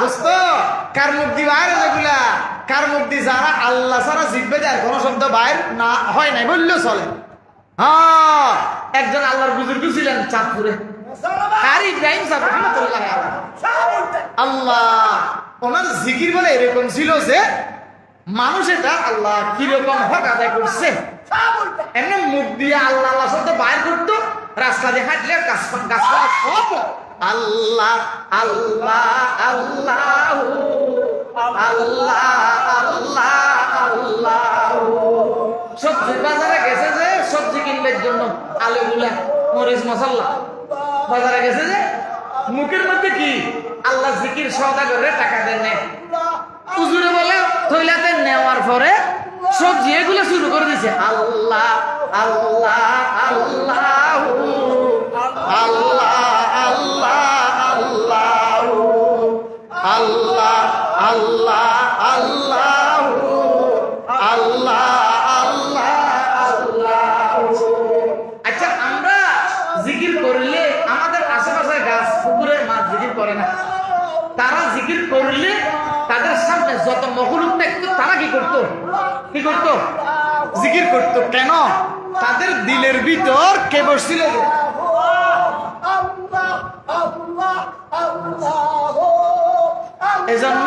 দোস্ত কার মুখ দি বাইরে যেগুলা কার মুখ দি যারা আল্লাহ ছাড়া জিতবে যার কোনো শব্দ বাইর না হয় নাই বললেও চলে। হ্যাঁ, একজন আল্লাহর বুজুর্গ ছিলেন চাঁদপুরে, কারি ইব্রাহিম সাহেব রহমাতুল্লাহ আলাইহি। আল্লাহ ওনার জিকির বলে এরকম ছিল যে মানুষ এটা আল্লাহ কিরকম হক আদায় করছে এমনি মুখ দিয়ে আল্লাহ আল্লাহ শব্দ বাইর করতো, রাস্তা দিয়ে হাঁটলে গাছপালা সব আল্লাহ আল্লাহ আল্লাহ আল্লাহ আল্লাহ আল্লাহ। সবজি বাজারে গেছে যে সবজি কিনবার জন্য আলুগুলা মরিচ মশলা বাজারে গেছে যে মুখের মধ্যে কি আল্লাহ জিকির সওদা করে টাকা দেন নেয়, হুজুরে বলে থইলাতে নেওয়ার পরে সবজি এগুলো শুরু করে দিছে আল্লাহ আল্লাহ আল্লাহ আল্লাহ আল্লাহ আল্লাহ আল্লাহ আল্লাহ আল্লাহ আল্লাহ আল্লাহ আল্লাহ। আচ্ছা, আমরা জিকির করলে আমাদের আশেপাশে গাছ পুকুরের মাছ জিকির করে না, তারা জিকির করলে তাদের সামনে যত মখলুক থাকতো তারা কি করত? কি করত? জিকির করত। কেন? তাদের দিলের ভিতর কে বসছিল? এজন্য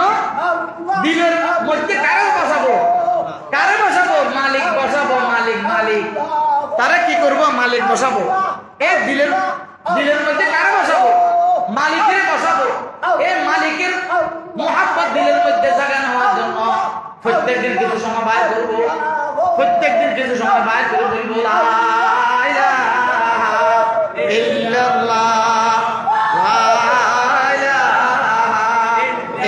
দিলের মধ্যে কারে বসাবো? কারে বসাবো? মালিক বসাবো, মালিক মালিক। তারা কি করব? মালিক বসাবো। এই দিলের মধ্যে কারে বসাবো? মালিকের বসাবো। এই মালিকের মোহাব্বত দিলের মধ্যে জায়গা নেওয়ার জন্য প্রত্যেকদিন কিছু সময় বাইর করবো, প্রত্যেকদিন কিছু সময় বাইর করে বলবো লা ইলাহা ইল্লাল্লাহ, লা ইলাহা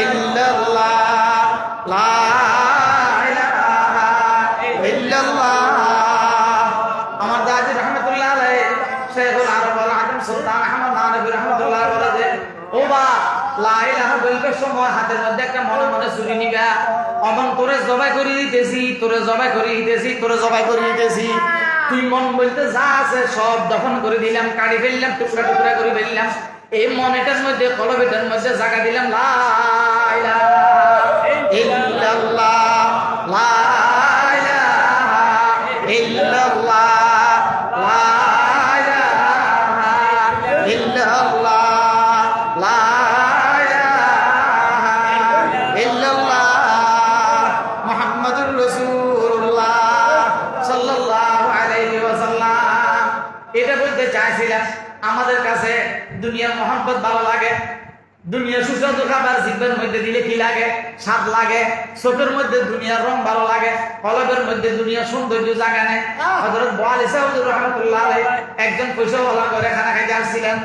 ইল্লাল্লাহ, লা ইলাহা ইল্লাল্লাহ। আমার দাদি রহমাতুল্লাহ আলাইহি শেখুল আরব আল আজম সুলতান আহমদ নানবী রহমাতুল্লাহ আলাইহি ও বা লা ইলাহা বলবার সময় হাতের মধ্যে একটা মনে মনে ছুরি নিবা, অমন তোরে জবাই করে দিতেছি, তোরে জবাই করে দিতেছি, তোরে জবাই করে দিতেছি। তুই মন বলতে যা আছে সব দফন করে দিলাম, কাটি ফেললাম, টুকরা টুকরা করে ফেললাম। এই মনেটার মধ্যে কলবেটার মধ্যে জায়গা দিলাম লা ইলাহা ইল্লাল্লাহ, লা ইলাহা ইল্লাল্লাহ, লা ইলাহা ইল্লাল্লাহ, লা ইলাহা ইল্লাল্লাহ মুহাম্মাদুর রাসূলুল্লাহ সাল্লাল্লাহু আলাইহি ওয়াসাল্লাম। এটা বলতে চাইছিলাম আমাদের কাছে দুনিয়ার মহব্বত ভালো লাগে, দুনিয়ার সুস্বাদু খাবার জিহ্বার মধ্যে দিলে কি লাগে? স্বাদ লাগে। চোখের মধ্যে দুনিয়ার রং ভালো লাগে, কলবের মধ্যে দুনিয়ার সৌন্দর্য জায়গা নেয়। হযরত বোয়ালি সাহেব রাহমাতুল্লাহ আলাইহি একজন পয়সাওয়ালা করে খানা খাইতে আসছিলেন,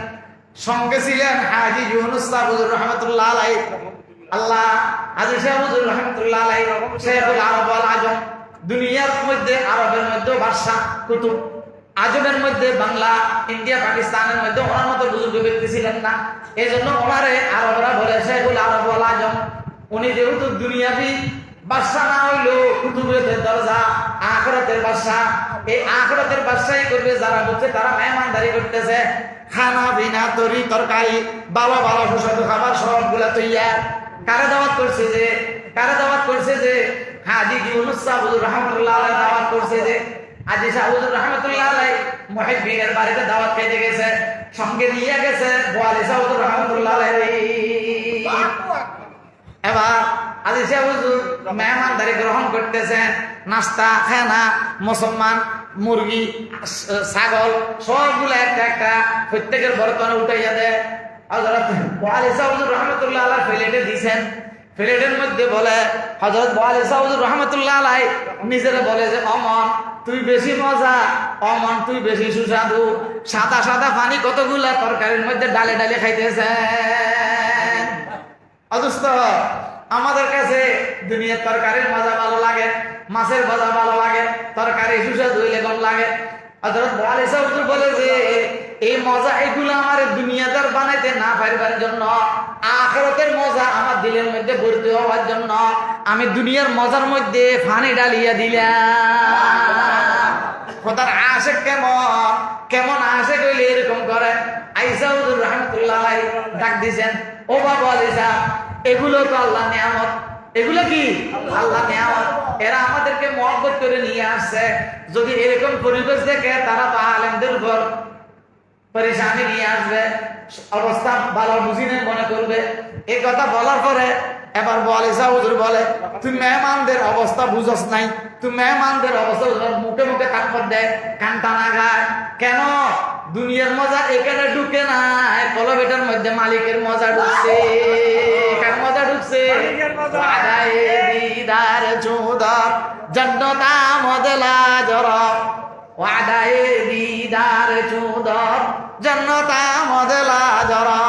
সঙ্গে ছিলেন হাজী ইউনুস সাহেব রাহমাতুল্লাহ আলাইহি। আল্লাহ হাজী সাহেব রাহমাতুল্লাহ আলাইহি শেখুল আরব আল আজম, দুনিয়ার মধ্যে আরবের মধ্যে বাদশা কুতুব, আজমের মধ্যে বাংলা, ইন্ডিয়া, পাকিস্তানের মধ্যে ওনার মতো বুজুর্গ ব্যক্তি ছিলেন না। এই জন্য ওনারে আরবরা বলে শেখুল আরব আল আজম। উনি যেহেতু দুনিয়াবি বাদশা না হইলো কুতুবের দরজা, আখিরাতের বাদশা। এই আখিরাতের বাদশাই করবে যারা বলছে তারা মেহমানদারি করতেছে, খানা বিনা তরি তরকারি ভালো ভালো সুস্বাদু খাবার সবগুলা তৈয়ার। কারে দাওয়াত করছে যে? কারে দাওয়াত করছে যে? হাজী ইউনুস সাহেব রাহমাতুল্লাহ আলাইহি দাওয়াত করছে যে হাজী সাহেব রাহমাতুল্লাহ আলাইহি মুহিব্বিনের বাড়িতে দাওয়াত খেতে গেছে, সঙ্গে নিয়ে গেছে বোয়ালি সাহেব রাহমাতুল্লাহ আলাইহি। এবার হাজী সাহেব মেহমানদারি গ্রহণ করতেছেন, নাস্তা খানা মুসলমান মুরগি ছাগল সবগুলো একটা একটা প্রত্যেকের বর্তমানে উঠাইয়া দেয়। হযরত বোয়ালি সাহেব রাহমাতুল্লাহ আলাইহি প্লেটে দিয়েছেন, প্লেটের মধ্যে বলে হযরত বোয়ালি সাহেব রাহমাতুল্লাহ আলাইহি নিজের বলে যে অমন তুই বেশি মজা, অমন তুই বেশি সুস্বাদু। সাদা সাদা পানি কতগুলা তরকারির মধ্যে ডালে ডালে খাইতেছেন। অদুস্ত আমাদের কাছে দুনিয়ার তরকারির মজা ভালো লাগে, মাছের ভাজা ভালো লাগে, তরকারি সুস্বাদু হইলে কম লাগে। হযরত বোয়ালি সাহেব বলে যে এই মজা এগুলো আমার দুনিয়াদার বানাইতে না পারবার জন্য, আখিরাতের মজা আমার দিলের মধ্যে ভর্তি হওয়ার জন্য আমি দুনিয়ার মজার মধ্যে পানি ডালিয়া দিলাম। খোদার আশেক কেমন কেমন আশেক হইলে এরকম করে। আয়েশা হুজুর রাহমাতুল্লাহ আলাইহি ডাক দিয়েছেন, ও বাবা আয়েশা এগুলো তো আল্লাহ নিয়ামত। এগুলো কি আল্লাহ নিয়ামত। এরা আমাদেরকে মহব্বত করে নিয়ে আসছে। যদি এরকম পরিবেশ দেখে তারা তো আলেমদের উপর পরেশানি নিয়ে আসবে, অবস্থা ভালো বুঝি নেই মনে করবে। এই কথা বলার পরে এবার বলে হুজুর বলে তুই মেহমানদের অবস্থা বুঝস নাই, তুই মেহমানদের অবস্থা মুখে মুখে তাকবর দেয়, কান টানা গায়। কেন? দুনিয়ার মজা এখানে ঢুকে নাই, কলবেটার মধ্যে মালিকের মজা ঢুকছে। কার মজা ঢুকছে? ওয়াদায়ে দিদার চুদার জান্নাত আমদলা জরা, ওয়াদায়ে দিদার চুদার জান্নাত আমদলা জরা,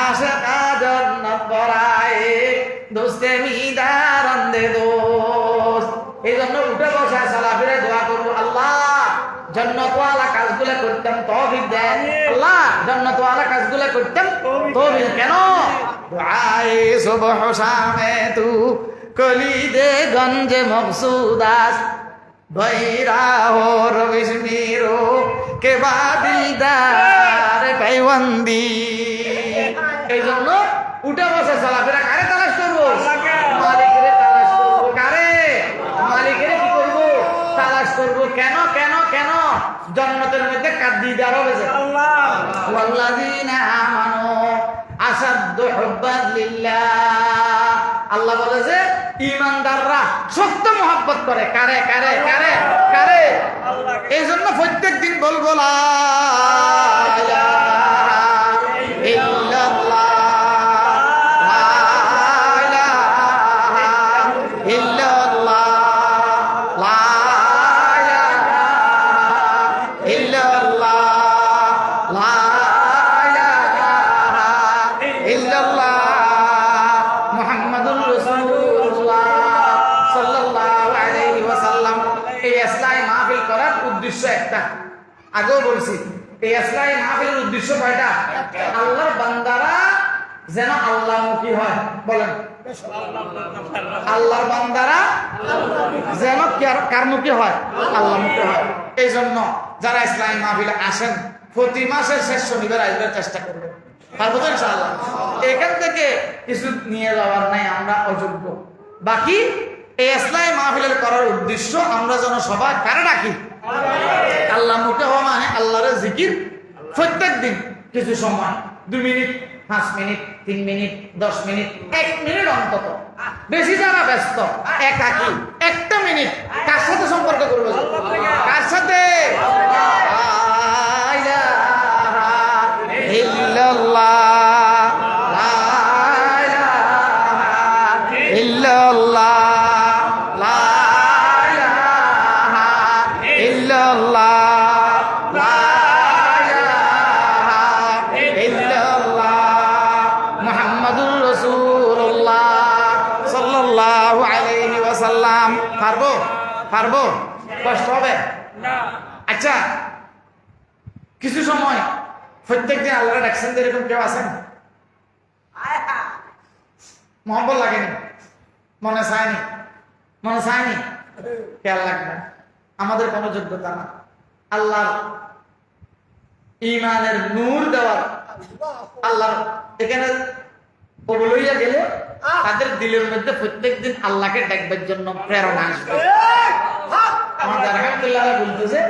আশিকা জান্নাত পরায়ে দোস্তে মিদার আন্দে দোস্ত। এই জন্য উঠে বসে সালাফিরে দোয়া করবো, আল্লাহ জান্নাতওয়ালা কাজগুলো করতাম তৌফিক দেন। আল্লাহ জান্নাতওয়ালা কাজগুলো করতাম তৌফিক। কেন? দুআয়ে সুবহ শামে তু কলি দে গঞ্জে মকসুদাস ভৈরা হো রবিশমিরো কে বাদিলদার পাইবন্দি। এই জন্য উঠে বসে সালাফিরা কারে তালাশ করবো? মালিকের তালাশ করবো। কারে? মালিকের কি করবো? তালাশ করবো। কেন কেন কেন? জান্নাতের মধ্যে কাদ্দিদার হবে যে আল্লাহ, ওয়াল্লাযিনা আমানু আসাদ্দু হুব্বান লিল্লাহ। আল্লাহ বলে যে ঈমানদাররা সত্য মহব্বত করে। কারে কারে কারে কারে? এই জন্য প্রত্যেক দিন বলবো লা ইলাহা ইল্লাল্লাহ, লা ইলাহা ইল্লাল্লাহ, লা ইলাহা ইল্লাল্লাহ, লা ইলাহা ইল্লাল্লাহ, মুহাম্মাদুর রাসূলুল্লাহ সাল্লাল্লাহু আলাইহি ওয়াসাল্লাম। এই ইসলামী মাহফিল করার উদ্দেশ্য একটা, আগেও বলছি। এই ইসলামী মাহফিলের উদ্দেশ্য কয়টা? আল্লাহর বান্দারা যেন আল্লাহমুখী হয়। বলেন, আল্লাহর বান্দারা যেন কার মুখী হয়? আল্লাহমুখী হয়। এই জন্য যারা ইসলামী মাহফিলে আসেন প্রতি মাসের শেষ শনিবার আসবার চেষ্টা করবেন। পারবো তো ইনশাআল্লাহ? এখান থেকে কিছু নিয়ে যাওয়ার নাই, আমরা অযোগ্য। বাকি এই ইসলামী মাহফিলের করার উদ্দেশ্য আমরা যেন সবাই কারে ডাকি? আল্লাহ মুখে হওয়া মানে আল্লাহর জিকির প্রত্যেক দিন কিছু সময়, 2 minute, 5 minute, 3 minute, 10 minute, 1 minute অন্তত। বেশি যারা ব্যস্ত একাকী 1টা মিনিট কার সাথে সম্পর্ক করবে? কার সাথে? লা ইলাহা ইল্লাল্লাহ, লা ইলাহা ইল্লাল্লাহ, লা ইলাহা ইল্লাল্লাহ, লা ইলাহা ইল্লাল্লাহ, মুহাম্মাদুর রাসূলুল্লাহ সাল্লাল্লাহু আলাইহি ওয়াসাল্লাম। পারবো? পারবো? কষ্ট হবে না। আচ্ছা, কিছু সময় প্রত্যেকদিন আল্লাহর ডাকছেন, এরকম কেউ আছেন? মহব্বত লাগেনি? মনে চায়নি? মনে চায়নি? খেয়াল রাখবেন, আমাদের কোনো যোগ্যতা না। আল্লাহর ঈমানের নূর দেওয়ার, আল্লাহর এখানে কবুল হইয়া গেলে তাদের দিলের মধ্যে প্রত্যেকদিন আল্লাহকে ডাকবার জন্য প্রেরণা আসবে। আমাদের আলহামদুলিল্লাহ বলতেছে,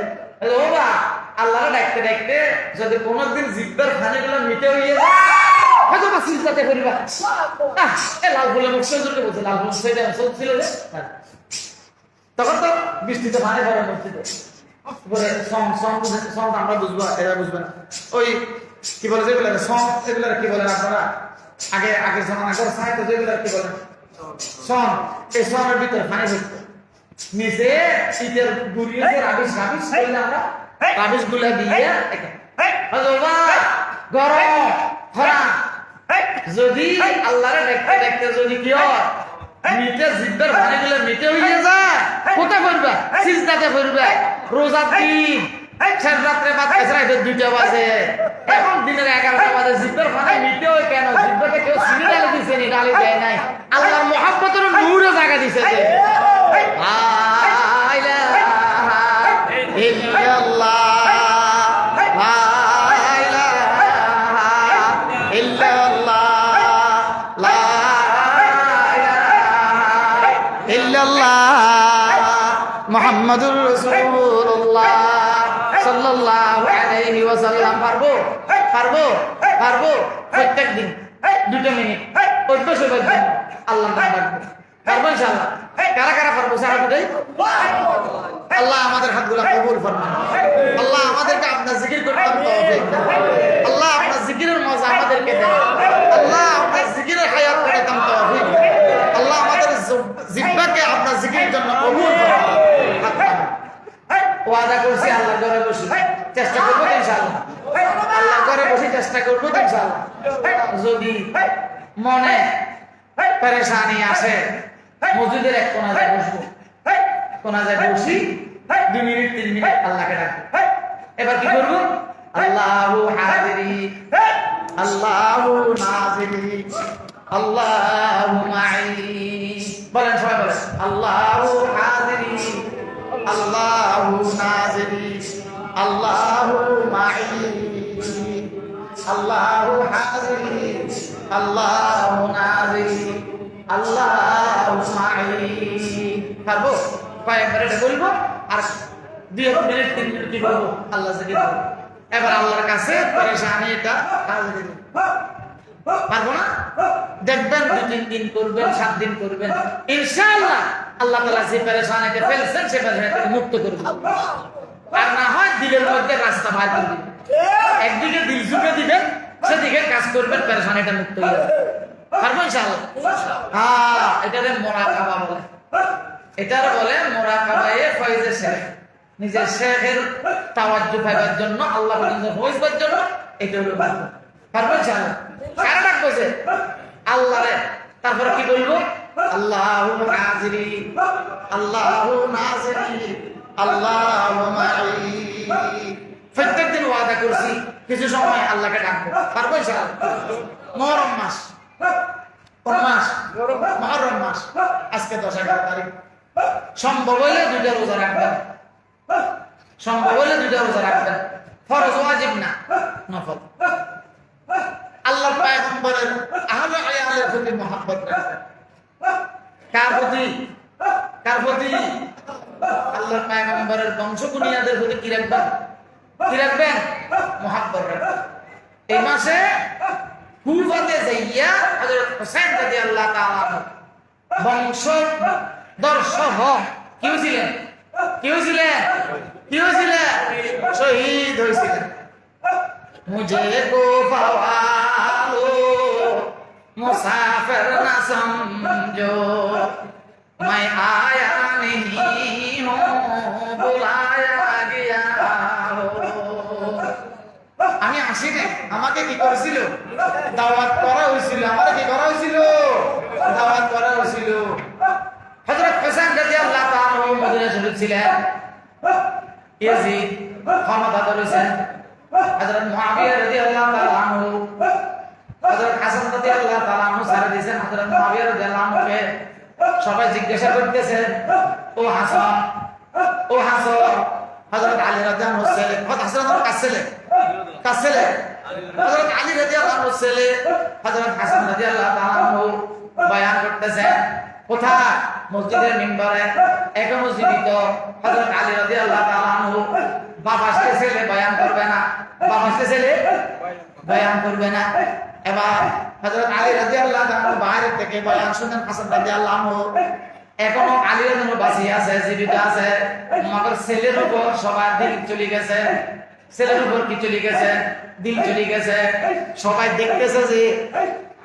ও বা আল্লাহকে ডাকতে ডাকতে যদি কোনোদিন জিব্বার খানিগুলো মিটে হইয়া যায়, হয়তো বা সিজদাতে করিবা। লাল ফুলের মুখে বলছে, লাল ফুল সেটা ছিল যে তখন তো বৃষ্টিতে পানি পড়ে মসজিদে। আমরা বুঝবো, এরা বুঝবে না। ওই কি বলে যেগুলো সং, এগুলো কি বলেন আপনারা? আগে আগে জমানা করে সাহিত্য যেগুলো কি বলেন সং, এই সঙ্গের ভিতরে পানি ভরতো। নিচে শীতের গুড়িয়ে রাবিশ রাবিশ করলে আমরা রাবিশ গুলা দিয়ে গরম খরা, যদি আল্লাহরে দেখতে দেখতে যদি কি হয় মিটে জিব্বার পানিগুলো মিটে হইয়া যায়, কোথায় পড়বে? সিজদাতে পড়বে। রোজার দিন শেষ রাত্রে বা রাতে 2টা বাজে, এখন দিনের 11টা বাজে, জিব্বার পানি মিটে হয় কেন? জিব্বাকে কেউ চিনি ডালে দিছে নি? ডালে দেয় নাই। আল্লাহর মুহাব্বতের নূরে জায়গা দিছে যে লা ইলাহা ইল্লাল্লাহ, লা ইলাহা ইল্লাল্লাহ, মুহাম্মাদুর রাসূলুল্লাহ সাল্লাল্লাহু আলাইহি ওয়াসাল্লাম। পারবো পারবো পারবো প্রত্যেক দিন 2 মিনিট অভ্যাস হবে আল্লাহ নাম রাখবো। পারবো ইনশাআল্লাহ। কারা কারা পারবো সারা দুটাই? আল্লাহ আমাদের হাতগুলো কবুল ফরমান। আল্লাহ আমাদেরকে আপনার জিকির করতে তৌফিক দাও। আল্লাহ আপনার জিকিরের মজা আমাদেরকে দেন। আল্লাহ আপনার জিকিরের হায়াত করতে তৌফিক দাও। আল্লাহ আমাদের জিহ্বাকে আপনার জিকিরের জন্য কবুল ফরমান। ওয়াদা করছি আল্লাহ ঘরে বসে চেষ্টা করবো ইনশাআল্লাহ। আল্লাহ ঘরে বসে চেষ্টা করবো ইনশাআল্লাহ। যদি মনে পেরেশানি আসে মসজিদের এক কোণা যায় বসবো, কোণা যায় বসি 2 মিনিট 3 মিনিট আল্লাহকে ডাকবো। এবার কি করবো? আল্লাহু হাজিরি আল্লাহু নাজিরি আল্লাহু মাই। বলেন সবাই বলেন আল্লাহু হাজিরি আল্লাহু নাজিরি আল্লাহু মাই আল্লাহু হাজিরি আল্লাহু নাজিরি আল্লাহু মাই। পারবো? কয়েকবার এটা বলবো আর 2 মিনিট 3 মিনিট কি বলবো? আল্লাহ জিকির করবো। এবার আল্লাহর কাছে পরেশানি এটা হাজির পারবো না? দেখবেন 2-3 দিন করবেন, 7 দিন করবেন, ইনশাআল্লাহ আল্লাহ তাআলা যে পরেশানিতে ফেলছেন সে পরেশানি মুক্ত করে দিবেন। আর না হয় দিলের মধ্যে রাস্তা বাইর করে দিবেন। একদিকে দিল ঝুঁকে দিবেন, সেদিকে কাজ করবেন, পরেশানিটা মুক্ত হয়ে যাবে। পারবো ইনশাআল্লাহ? হ্যাঁ, এটারে মুরাকাবা বলে। এটার বলে মুরাকাবায়ে ফয়জে শেখ। নিজের শেখের তাওয়াজ্জু পাইবার জন্য, আল্লাহ পর্যন্ত পৌঁছবার জন্য এটা হলো বাধ্যতা। পারবো ইনশাআল্লাহ? কারা ডাকবো যে আল্লাহরে? তারপরে কি বলবো? আল্লাহু নাজিরি আল্লাহু নাজিরি আল্লাহু মাই। প্রত্যেকদিন ওয়াদা করছি কিছু সময় আল্লাহকে ডাকবো। পারবো ইনশাআল্লাহ? মুহররম মাস, কোন মাস? মুহররম মাস। আজকে 10-11 তারিখ। সম্ভব হলে 2টা রোজা রাখবেন। সম্ভব হলে 2টা রোজা রাখবেন। ফরজ ওয়াজিব না, নফল। আল্লাহর পয়গম্বরের আহলে আয়ালের প্রতি মহব্বত রাখবেন। কার প্রতি? কার প্রতি? আল্লাহর পয়গম্বরের বংশকুনিয়াদের প্রতি কি রাখবেন? কি রাখবেন? মহব্বত রাখবেন। এই মাসে কুফাতে যাইয়া হযরত হুসাইন রাদিয়াল্লাহু তাআলা বংশ দর্শক কি হয়েছিলেন? কি হয়েছিলেন? কি হয়েছিলেন? শহীদ হয়েছিলেন। মুঝে কো ফওয়ালো মুসাফির না সমঝো मैं आया नहीं हूँ बुलाया गया हो। আমি আসি নাই, আমাকে কি করেছিল? দাওয়াত করা হয়েছিল। আমাকে কি করা হয়েছিল? দাওয়াত করা হয়েছিল। হযরত হুসাইন রাদিয়াল্লাহু তাআলা মদিনা শরীফ ছিলেন। ইয়াজিদ ক্ষমতা ধরেছেন। হযরত মুআবিয়া রাদিয়াল্লাহু তাআলা আনহু, হযরত হাসান রাদিয়াল্লাহু তাআলা আনহু সারা দিয়েছেন। হযরত মুআবিয়া রাদিয়াল্লাহু আনহুকে সবাই জিজ্ঞাসা করতেছে, ও হাসান, ও হাসান। হযরত আলী রাদিয়াল্লাহু আনহু ছেলে, হযরত হাসান কার ছেলে? কার ছেলে? হযরত আলী রাদিয়াল্লাহু আনহু ছেলে। হযরত হাসান রাদিয়াল্লাহু তাআলা আনহু বয়ান করতেছেন। কোথায়? মসজিদের মিম্বরে, এখনো জীবিত হযরত আলী রাদিয়াল্লাহু তাআলা আনহু। বাবা ছেলে বয়ান করবে না, বাবা ছেলে বয়ান করবে না। এবার হযরত আলী রাদিয়াল্লাহু তাআলা বাইরে থেকে বয়ান শুনেন। হাসান রাদিয়াল্লাহু আনহু এখনো আলী রাদিয়াল্লাহু বাঁচিয়ে আছে, জীবিত আছে। মগর ছেলের উপর সবার দিল চলে গেছে। ছেলের উপর কি চলে গেছে? দিল চলে গেছে। সবাই দেখতেছে যে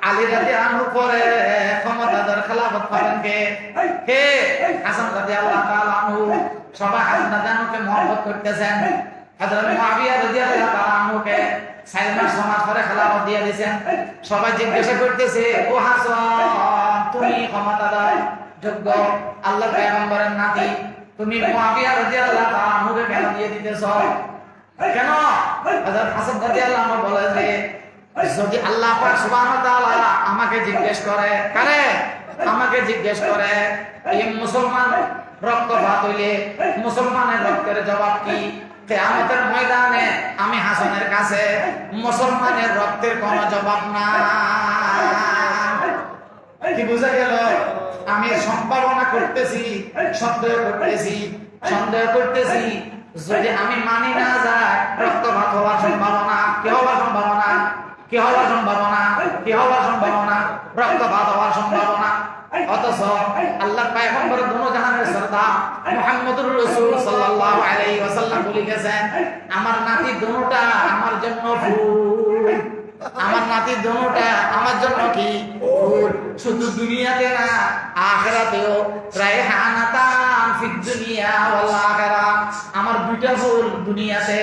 আলী রাদিয়াল্লাহু আনহু পরে ক্ষমতাধর খেলাফত পাবেন কে? কে? হাসান রাদিয়াল্লাহু তাআলা আনহু। সবাই হাসান রাদিয়াল্লাহু আনহুকে মহব্বত করতেছেন। হযরত মুআবিয়া রাদিয়াল্লাহু তাআলা আনহুকে 4 মাস সমাজ পরে খেলাফত দিয়ে দিয়েছেন। সবাই জিজ্ঞাসা করতেছে, ও হাসান, তুমি ক্ষমতাধর যোগ্য আল্লাহর পয়গম্বরের নাতি, তুমি মুআবিয়া রাদিয়াল্লাহু তাআলা আনহুকে কেন দিয়ে দিতেছো? কেন? হযরত হাসান রাদিয়াল্লাহু আনহু বলে যে যদি আল্লাহ পাক সুবহানাহু ওয়া তাআলা আমাকে জিজ্ঞেস করে, কারে? আমাকে জিজ্ঞেস করে এই মুসলমান রক্তপাত হইলে মুসলমানের রক্তের জবাব কি? কিয়ামতের ময়দানে আমি হাসানের কাছে মুসলমানের রক্তের কোনো জবাব না। কি বুঝা গেল? আমি সম্ভাবনা করতেছি, সন্দেহ করতেছি যদি আমি মানি না যায় রক্তপাত হওয়ার সম্ভাবনা, রক্তপাত হওয়ার সম্ভাবনা। অথচ আল্লাহ পয়গম্বর দুনো জাহানের সরদার মুহাম্মদুর রাসূল সাল্লাল্লাহু আলাইহি ওয়াসাল্লাম বলে গেছেন, আমার নাতি দুটোটা আমার জন্য ফুল, আমার নাতি দুটোটা আমার জন্য কি ফুল। শুধু দুনিয়াতে না, আখিরাতেও রায়হানাতান ফিদ দুনিয়া ওয়াল আখিরাহ। আমার দুইটা ফুল দুনিয়াতে,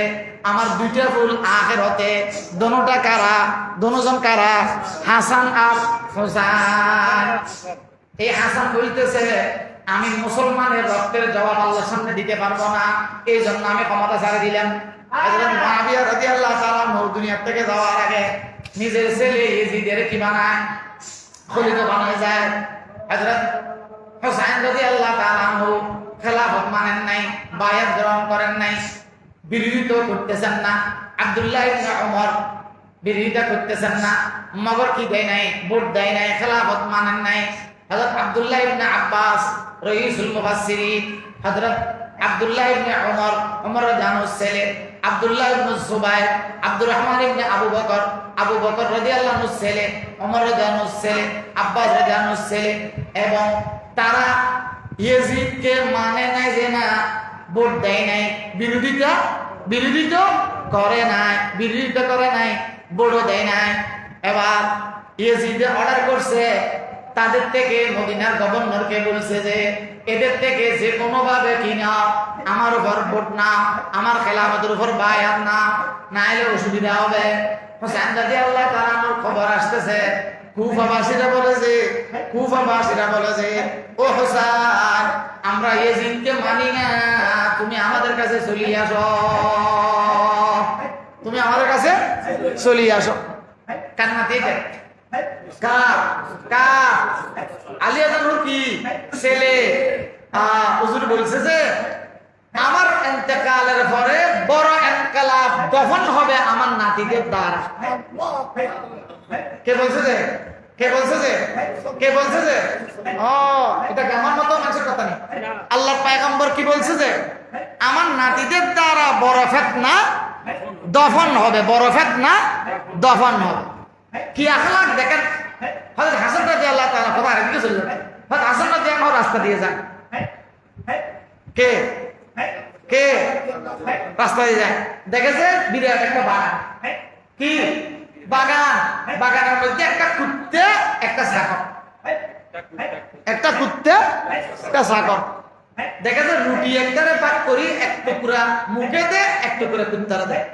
আমার দুইটা ফুল আখিরাতে। দুটোটা কারা? দুজন কারা? হাসান আর হুসাইন। এই হাসান বলতেছে, আমি মুসলমানের রক্তের জবাব আল্লাহর সামনে দিতে পারবো না, এই জন্য আমি ক্ষমতা ছাড়ে দিলাম। হযরত মুআবিয়া রাদিয়াল্লাহু তাআলা দুনিয়া থেকে যাওয়ার আগে নিজের ছেলে ইয়াজিদের কি বানায়? খলিফা বানায় যায়। হযরত হুসাইন রাদিয়াল্লাহু তাআলা খেলাফত মানেন নাই, বায়াত গ্রহণ করেন নাই, বিরোধিতা করতেছেন না। আব্দুল্লাহ ইবনে ওমর বিরোধিতা করতেছেন না, মগর কি দেয় নাই, ভোট দেয় নাই, খেলাফত মানেন নাই। হযরত আব্দুল্লাহ ইবনে আব্বাস রাইসুল মুফাসসিরিন, হযরত আব্দুল্লাহ ইবনে ওমর রাদিয়াল্লাহু ছেলে, আব্দুল্লাহ ইবনে জুবাইর, আব্দুর রহমান ইবনে আবু বকর রাদিয়াল্লাহু ছেলে, ওমর রাদিয়াল্লাহু ছেলে, আব্বাস রাদিয়াল্লাহু ছেলে। এবং তারা ইয়াজিদকে মানে নাই যে না, ভোট দেয় নাই, বিরোধিতা করে নাই, ভোটও দেয় নাই। এবার ইয়াজিদ অর্ডার করছে, তাদের থেকে মদিনার গভর্নরকে বলছে যে এদের থেকে যে কোনো ভাবে কিনা আমার উপর ভোট না, আমার খেলাফতের উপর বায়াত না, না এলে অসুবিধা হবে। হুসাইন রাদিয়াল্লাহু তাআলার খবর আসতেছে, কুফাবাসীরা বলে যে ও হুসাইন, আমরা ইয়াজিদকে মানি না, তুমি আমাদের কাছে চলিয়ে আসো। কান্নাতে আলিয়া জানুর কি ছেলে হুজুর বলছে যে আমার ইন্তেকালের পরে বড় ইনকিলাব দফন হবে আমার নাতিদের দ্বারা। কে বলছে যে ও এটা আমার মতো মানুষের কথা নেই। আল্লাহর পয়গম্বর কি বলছে যে আমার নাতিদের দ্বারা বড় ফিতনা দফন হবে, কি আখলাক দেখেন। হযরত হাসান রাদিয়াল্লাহু তাআলা কথা আরেকদিকে চলে যান। হযরত হাসান রাদিয়াল্লাহু রাস্তা দিয়ে যান, কে রাস্তা দিয়ে যায়, দেখেছে বিরাট একটা বাগান, কি বাগানের মধ্যে একটা কুত্তে একটা ছাগল, দেখেছে রুটি একটারে পাক করি, এক টুকরা মুখে দে, এক টুকরা কুত্তারে দেয়,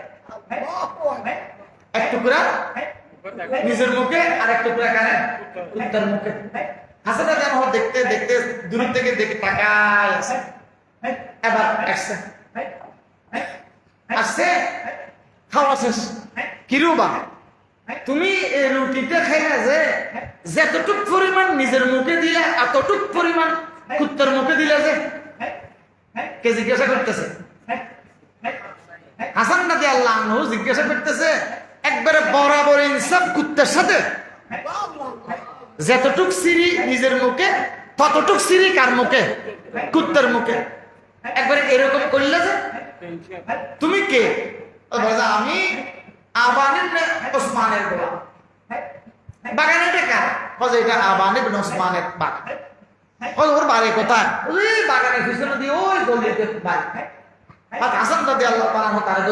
এক টুকরা নিজের মুখে আর এক টুকরা কানে কুত্তার মুখে। হাসান রাদিয়াল্লাহু দেখতে দেখতে দূর থেকে দেখে তাকায় আছে। এবার আসছে খাওয়া শেষ, কিরুবা তুমি এই রুটিটা খাইলা যে যতটুক পরিমাণ নিজের মুখে দিলে এতটুক পরিমাণ কুত্তার মুখে দিলে যে, কে জিজ্ঞাসা করতেছে? হাসান রাদিয়াল্লাহু আনহু জিজ্ঞাসা করতেছে, একবারে বরাবর ইনসাফ কুত্তার সাথে, যতটুক সিঁড়ি নিজের মুখে ততটুক সিঁড়ি কার মুখে? কুত্তার মুখে। একবারে এরকম করলে যে তুমি কে? আমি আবান ইবনে ওসমানের গোলাম। বাগানটা কার? কজ এটা আবান ইবনে ওসমানের বাগান। কজ ওর বাড়ি কোথায়? ওই বাগানের পিছনে দিয়ে ওই গলিতে বাড়ি। হাসান রাদিয়াল্লাহু তাআলা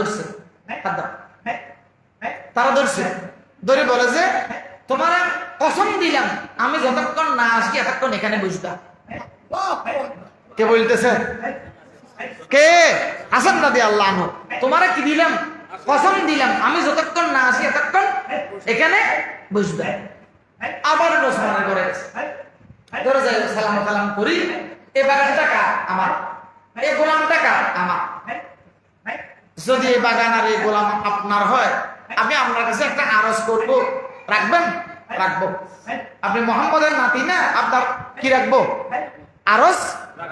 তারা ধরছে, ধরে বলে যে তোমার কসম দিলাম আমি যতক্ষণ না আসি এতক্ষণ এখানে বসবা। কে বলতেছে? কে? হাসান রাদিয়াল্লাহু আনহু। তোমারে কি দিলাম? কসম দিলাম আমি যতক্ষণ না আসি এতক্ষণ এখানে বসবা। আবার ওসমানের ঘরে ধরে যাই, সালাম করি, এই বাগানটা কার? আমার। এই গোলামটা কার? আমার। যদি এই বাগান আর এই গোলাম আপনার হয়, আমি আপনার কাছে একটা আরজ করব, রাখবেন? রাখবো। আপনি মোহাম্মদের নাতি না, আপনার কি রাখবো? আরজ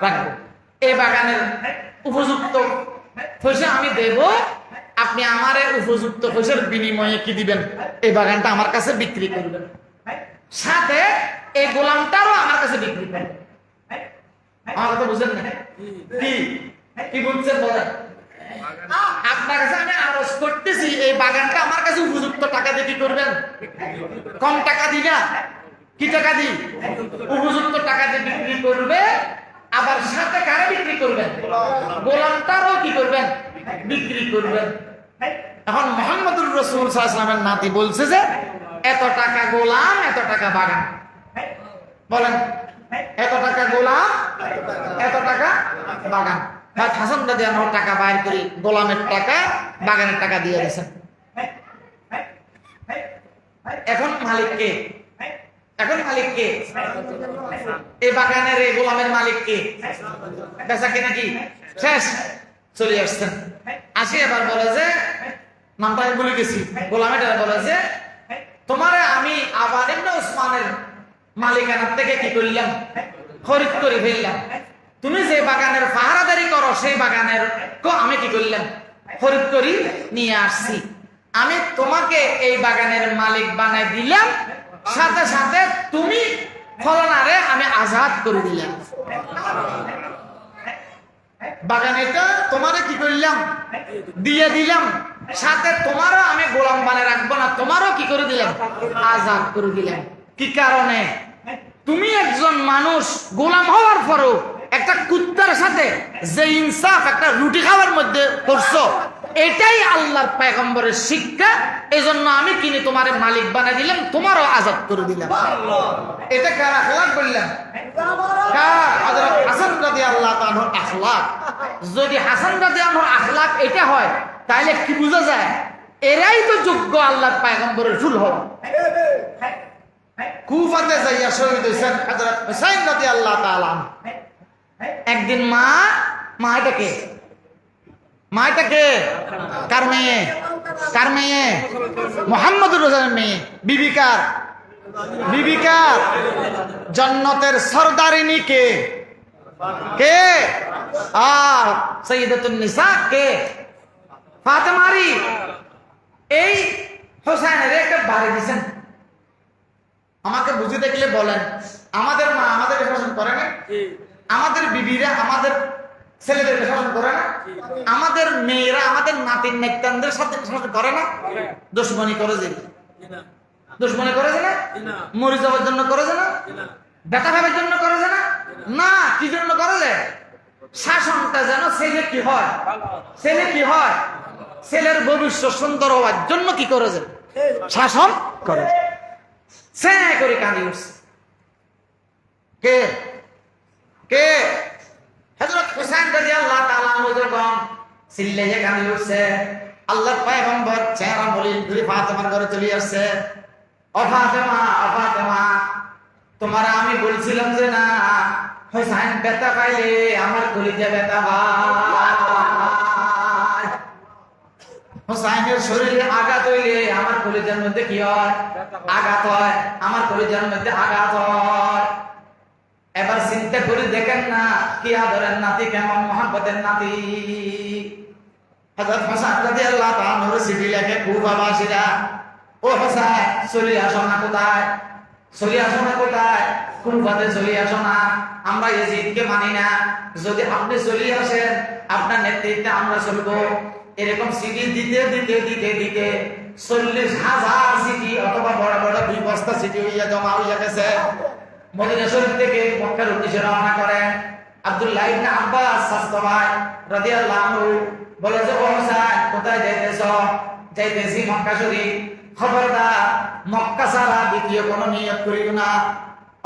রাখবো। এই বাগানের উপযুক্ত পয়সা আমি দেব, আপনি আমার উপযুক্ত পয়সার বিনিময়ে কি দিবেন? এই বাগানটা আমার কাছে বিক্রি করবেন। সাথে এই গোলামটারও আমার কাছে বিক্রি করে। আমার কথা বুঝেন না? কি কি বলছেন বলেন? আপনার কাছে আমি আরজ করতেছি, এই বাগানটা আমার কাছে উপযুক্ত টাকা দিয়ে কি করবেন? কম টাকা দিই না, কি টাকা দিই? উপযুক্ত টাকা দিয়ে বিক্রি করবে। আবার সাথে কারে বিক্রি করবেন? গোলামটারও কি করবেন? বিক্রি করবেন। এখন মুহাম্মদুর রাসূল সাল্লাল্লাহু আলাইহি ওয়াসাল্লামের নাতি বলছে যে এত টাকা গোলাম, এত টাকা বাগান। বলেন, এত টাকা গোলাম, এত টাকা বাগান। হাসান রাদিয়াল্লাহু আনহু টাকা বাইর করে গোলামের টাকা, বাগানের টাকা দিয়ে দিয়েছেন। এখন মালিক কে? এখন মালিক কে? এই বাগানের এই গোলামের মালিক কে? বেচা কিনা কি শেষ? চলে আসছেন। আসি এবার বলে যে, নামটা আমি ভুলে গেছি, গোলামের বলে যে তোমারে আমি আবার ইবনে উসমানের মালিকানার থেকে কি করলাম? খরিদ করে ফেললাম। তুমি যে বাগানের পাহারাদারি করো সেই বাগানের আমি কি করলাম? খরিদ করি নিয়ে আসছি। আমি তোমাকে এই বাগানের মালিক বানাই দিলাম, সাথে সাথে তুমি ফলনারে আমি আজাদ করে দিলাম। বাগানেটা তোমারে কি করলাম? দিয়ে দিলাম, সাথে তোমারও আমি গোলাম বানায় রাখবো না, তোমারও কি করে দিলাম? আজাদ করে দিলাম। কি কারণে? তুমি একজন মানুষ গোলাম হওয়ার পরও একটা কুত্তার সাথে যে ইনসাফ একটা রুটি খাওয়ার মধ্যে করছো, এটাই আল্লাহর পয়গম্বরের শিক্ষা। এজন্য আমি কিনে তোমার মালিক বানাই দিলাম, তোমারও আজাদ করে দিলাম। এটা কার আখলাক বললাম? কার? হযরত হাসান রাদিয়াল্লাহু আনহুর আখলাক। যদি হাসান রাদিয়াল্লাহু আনহুর আখলাক এটা হয়, তাহলে কি বোঝা যায়? এরাই তো যোগ্য আল্লাহর পয়গম্বরের ফুল হওয়া। কুফাতে যাইয়া শহীদ হয়েছেন হযরত হুসাইন রাদিয়াল্লাহু তাআলা। একদিন মা এটাকে কার মেয়ে? কার মেয়ে? মুহাম্মদুর রাসূলের মেয়ে। বিবিকার জান্নাতের সরদারিনী কে? কে? সাইয়্যিদাতুন নিসা কে? ফাতেমারি। এই হোসেনের একটা বাড়ি দিয়েছেন। আমাকে বুঝে দেখলে বলেন, আমাদের মা আমাদেরকে শাসন করে না? আমাদের বিবিরা আমাদের ছেলেদেরকে শাসন করে না? আমাদের মেয়েরা আমাদের নাতির নাতনিদের সাথে শাসন করে না? দুশমনি করে যে, দুশমনি করেছে না? মরে যাওয়ার জন্য করেছে না? বেটা ভাবের জন্য করেছে না? না, কি জন্য করেছে? শাসনটা যেন ছেলে কি হয়? ছেলে কি হয়? ছেলের ভবিষ্যৎ সুন্দর হওয়ার জন্য কি করেছে? শাসন করে। সে করে কাঁদি উঠছে। কে? কে? হযরত হুসাইন রাদিয়াল্লাহু তাআলা আনহু যখন চিল্লাইয়ে কাঁদি উঠছে, আল্লাহর পয়গম্বর চেহারা মলিন করে ফাতেমার ঘরে চলে আসছে। ও ফাতেমা, ও ফাতেমা, তোমার আমি বলছিলাম যে না, হুসাইন ব্যথা পাইলে আমার কলিজা ব্যথা হয়। হুসাইনের শরীরে আঘাত হইলে আমার কলিজার মধ্যে কি হয়? আঘাত হয়। আমার কলিজার মধ্যে আঘাত হয়। এবার চিন্তা করে দেখেন না, কি আদরের নাতি, কেমন মহব্বতের নাতি। হযরত হুসাইন রাদিয়াল্লাহু তাআলা নূরে সিটি লেখে কুফাবাসীরা, ও হুসাইন চলে আসো না কোথায়? চলে আসো না কোথায়? কুফাতে চলে আসো না, আমরা ইয়াজিদকে মানি না। যদি আপনি চলে আসেন, আপনার নেতৃত্বে আমরা চলবো। এরকম সিটি দিতে দিতে দিতে দিতে 40,000 সিটি অথবা বড় বড় 2 বস্তা সিটি হইয়া জমা হইয়া গেছে। মদিনা শরীফ থেকে মক্কার উদ্দেশ্যে রওনা করেন আব্দুল্লাহ ইবনে আব্বাস সাস্তো ভাই রাদিয়াল্লাহু আনহু বলে যে, ও হুসাইন কোথায় যাইতেছো? যাইতেছি মক্কা শরীফ। খবরদার মক্কা ছাড়া দ্বিতীয় কোনো নিয়ত করিও না,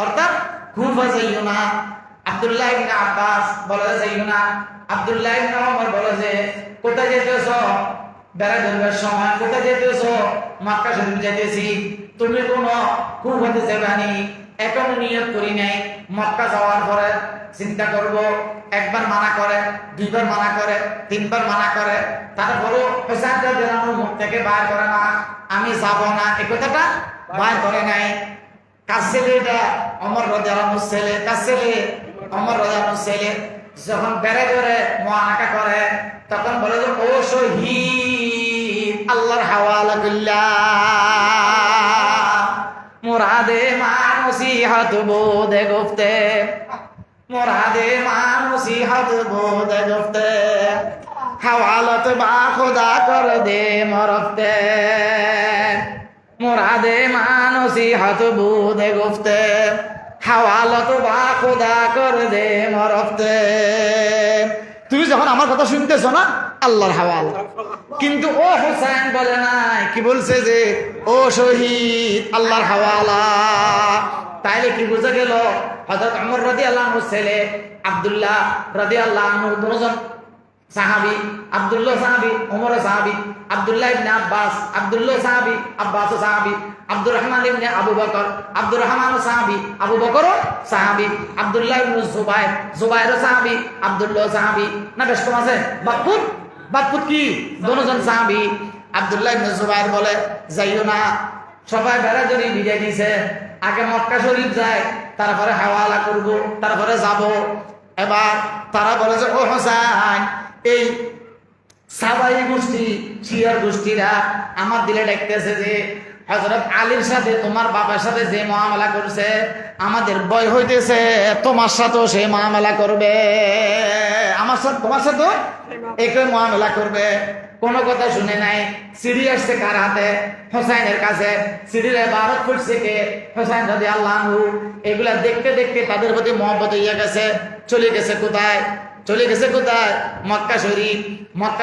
অর্থাৎ কুফা যাইও না। আব্দুল্লাহ ইবনে আব্বাস বলে যাইও না। আব্দুল্লাহ ইবনে ওমর বলে যে, কোথায় যাইতেছো? বেড়া ধরবার সময়। কোথায় যাইতেছো? মক্কা শরীফ যাইতেছি। তুমি কোনো কুফাতে যাবানি? এখনো নিয়ত করি নাই। মক্কা যাওয়ার পরে চিন্তা করব। একবার মানা করে, 2বার মানা করে, 3বার মানা করে, তারপরও হুসাইন রাদিয়াল্লাহু আনহু মুখ থেকে বাইর করে না, আমি যাব না। এই কথাটা বাইর করে নাই। কার ছেলে এটা? ওমর রাদিয়াল্লাহু আনহুর ছেলে। কার ছেলে? ওমর রাদিয়াল্লাহু আনহুর ছেলে। যখন বেড়ে ধরে মুআনাকা করে, তখন বলে যে, ও শহীদ, আল্লাহর হাওয়ালা বিল্লাহ, মুরাদে মা नसीहत बोदे गुफ्ते मुरादे मां नसीहत बोदे गुफ्ते हवालत बा खुदा कर दे मरफ्ते मुरादे मां नसीहत बोदे गुफ्ते हवालत बा खुदा कर दे मरफ्ते তুমি যখন আমার কথা শুনতেছ না আল্লাহর হাওয়ালা কিন্তু ও হুসাইন বলে নাই কি বলছে যে ও শহীদ আল্লাহর হাওয়ালা তাইলে কি বুঝা গেল হযরত ওমর রাদিয়াল্লাহু আনহু ছেলে আব্দুল্লাহ রাদিয়াল্লাহু আনহু দুজন সাহাবী আব্দুল্লাহ সাহাবী ওমর সাহাবী আব্দুল্লাহ ইবনে আব্বাস আব্দুল্লাহ সাহাবী আব্বাস সাহাবী আব্দুর রহমান ইবনে আবু বকর আব্দুর রহমান সাহাবী আবু বকর সাহাবী আব্দুল্লাহ ইবনে জুবাইর জুবাইর সাহাবী আব্দুল্লাহ সাহাবী না বেশ কম আছে বাপুত কি দুজন সাহাবী আব্দুল্লাহ ইবনে জুবাইর বলে যাইও না সবাই বেড়া জড়ি বিজয় দিছে আগে মক্কা শরীফ যায় তারপরে হাওয়ালা করব তারপরে যাব এবার তারা বলে যে ও হোসেন এই সাবাই গোষ্ঠী শিয়ার গোষ্ঠীরা আমার দিলে ডাকতেছে যে হযরত আলীর সাথে তোমার বাবার সাথে যে মুআমালা করছে আমাদের ভয় হইতেছে তোমার সাথেও সে মুআমালা করবে আমার সাথে তোমার সাথে একই মুআমালা করবে কোনো কথা শুনে নাই সিঁড়ি আসছে কার হাতে হোসাইনের কাছে সিঁড়ির বারত ফুটছে কে হোসাইন রাদিয়াল্লাহু আনহু এগুলা দেখতে দেখতে তাদের প্রতি মহব্বত হইয়া গেছে চলে গেছে কোথায় মক্কা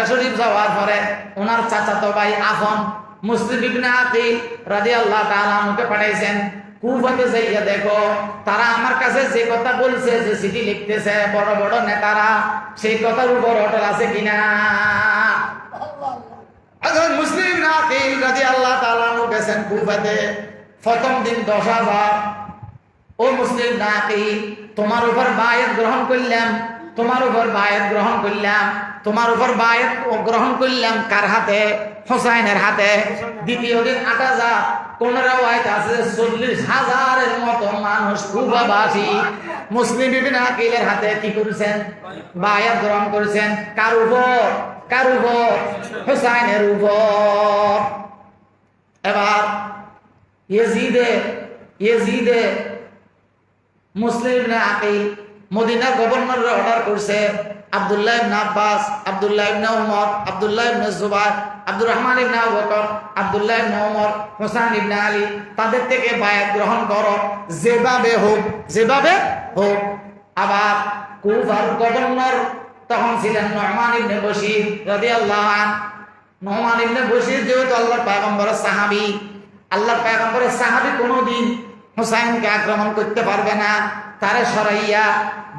শরীফ যাওয়ার পরে ওনার চাচাতো ভাই আফন মুসলিম ইবনে আকিল রাদিয়াল্লাহু তাআলা আনহুকে পাঠাইছেন কুফাতে যাইয়া দেখো তারা আমার কাছে যে কথা বলছে যে চিঠি লিখতেছে বড় বড় নেতারা সেই কথার উপর অটল আছে কিনা হযরত মুসলিম ইবনে আকিল রাদিয়াল্লাহু তাআলা আনহু গেছেন কুফাতে প্রথম দিন 10,000 ও মুসলিম ইবনে আকিল তোমার উপর বায়াত গ্রহণ করলাম কার হাতে হোসাইনের হাতে দ্বিতীয় দিন 8,000 কোন রাওয়ায়াত আছে 40,000-এর মতো মানুষ কুফাবাসী মুসলিম ইবনে আকিলের হাতে কি করেছেন বায়াত গ্রহণ করেছেন কার উপর হোসাইনের উপর এবার ইয়েজিদে মুসলিম ইবনে আকিল মদিনার গভর্নরের অর্ডার করছে আব্দুল্লাহ ইবনে আব্বাস আব্দুল্লাহ ইবনে উমর আব্দুল্লাহ ইবনে জুবাইর আব্দুর রহমান ইবনে আবু বকর আব্দুল্লাহ ইবনে উমর হোসেন ইবনে আলী তাদের থেকে বায়াত গ্রহণ করো যেভাবে হোক আবার কুফার গভর্নর তখন ছিলেন নুমান ইবনে বশির রাদিয়াল্লাহু আনহু নুমান ইবনে বশির যেহেতু আল্লাহর পয়গম্বরের সাহাবী কোনোদিন হোসাইনকে আক্রমণ করতে পারবে না তারে সরাইয়া